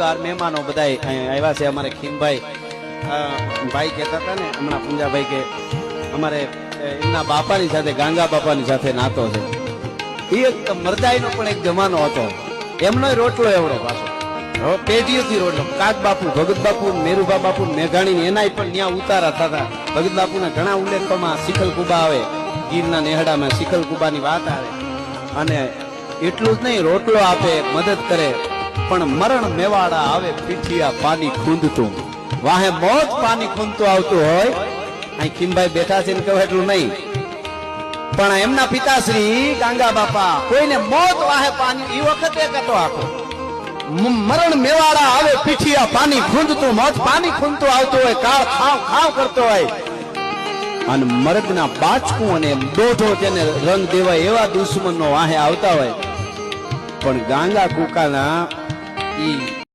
વાર મહેમાનો બધા આવ્યા છે અમારે ખીમભાઈ ભાઈ કહેતા હતા ને હમણાં પુંજાભાઈ કે અમારે એમના બાપાની સાથે ગાંગા બાપાની સાથે નાતો છે. એ એક મરદાઈનો પણ એક જમાનો હતો. એમનો રોટલો એવડો પાછો પેઢીઓથી રોટલો. કાગ બાપુ, ભગત બાપુ, મેરુભા બાપુ, મેઘાણી એના પણ ત્યાં ઉતારા થતા. ભગત બાપુના ઘણા ઉલ્લેખોમાં શિખલ કુબા આવે, ગીરના નેહડામાં શિખલ કુબાની વાત આવે. અને એટલું જ નહીં, રોટલો આપે, મદદ કરે, પણ મરણ મેવાડા આવે પીઠિયા પાણી ખૂંદતું. વાહે મોત પાણી ખૂંદતું આવતું હોય. અહીં ખીમભાઈ બેઠા છે ને કહેવાય એટલું નહીં, પણ એમના પિતાશ્રી ગાંગા બાપા કોઈને મોત વાહે પાણી એ વખતે કહેતો આખો મરણ મેવાડા આવે પીઠિયા પાણી ખૂંદતું. મોત પાણી ખૂંદતું આવતું હોય, કાળ ખાવ ખાવ કરતો હોય, અને મરદના બાચકું અને દોઢો તેને રંગ દેવાય એવા દુશ્મનો વાહે આવતા હોય. પણ ગાંગા કુકાના ઈ